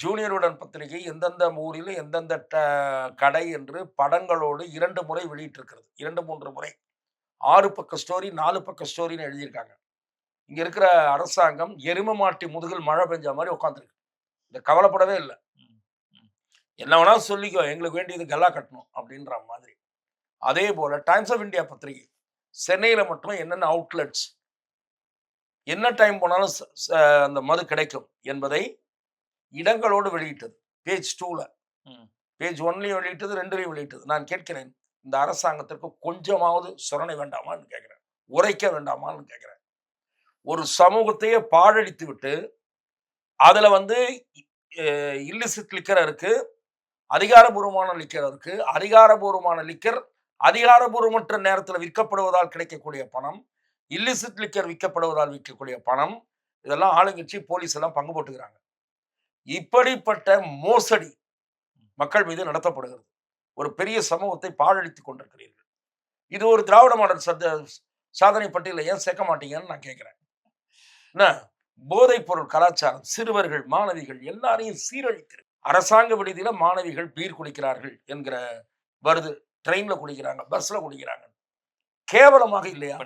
ஜூனியருடன் பத்திரிகை எந்தெந்த ஊரில் எந்தெந்த கடை என்று படங்களோடு 2 முறை வெளியிட்டிருக்கிறது. 2, 3 முறை. 6 பக்க ஸ்டோரி, 4 பக்க ஸ்டோரின்னு எழுதியிருக்காங்க. இங்க இருக்கிற அரசாங்கம் எரும மாட்டி முதுகில் மழை பெஞ்ச மாரி உட்கார்ந்திருக்கு. இத கவலைப்படவே இல்ல. என்ன வேணாலும் சொல்லிக்கோ, எங்களுக்கு வேண்டியது கல்லா கட்டணும் அப்படின்ற மாதிரி. அதே போல டைம்ஸ் ஆஃப் இந்தியா பத்திரிகை சென்னையில மட்டும் என்னென்ன அவுட்லெட்ஸ், என்ன டைம் போனாலும் அந்த மது கிடைக்கும் என்பதை இடங்களோடு வெளியிட்டது. பேஜ் 2ல. பேஜ் 1லயும் வெளியிட்டது, 2லயும் வெளியிட்டது. நான் கேட்கிறேன், இந்த அரசாங்கத்திற்கு கொஞ்சமாவது சொரணை வேண்டாமான்னு கேட்கிறேன். உரைக்க வேண்டாமான்னு கேட்கிறேன். ஒரு சமூகத்தையே பாழடித்து விட்டு, அதுல வந்து இல்லிசிட் லிக்கர் இருக்கு, அதிகாரபூர்வமான லிக்கர் இருக்கு. அதிகாரபூர்வமான லிக்கர் அதிகாரபூர்வமற்ற நேரத்தில் விற்கப்படுவதால் கிடைக்கக்கூடிய பணம், இல்லிசிட் லிக்கர் விற்கப்படுவதால் விற்கக்கூடிய பணம், இதெல்லாம் ஆளுங்கட்சி போலீஸ் எல்லாம் பங்கு போட்டுக்கிறாங்க. இப்படிப்பட்ட மோசடி மக்கள் மீது நடத்தப்படுகிறது. ஒரு பெரிய சமூகத்தை பாழடித்துக் கொண்டிருக்கிறீர்கள். இது ஒரு திராவிட மாடல் சாதனை பட்டியலில் ஏன் சேர்க்க மாட்டீங்கன்னு நான் கேட்கிறேன். என்ன போதைப் பொருள் கலாச்சாரம், சிறுவர்கள், மாணவிகள் எல்லாரையும் சீரழிக்கிறது. அரசாங்க விடுதியில மாணவிகள் பீர் குடிக்கிறார்கள் என்கிற வருது. ட்ரெயின்ல குடிக்கிறாங்க, பஸ்ல குடிக்கிறாங்க. கேவலமாக இல்லையா?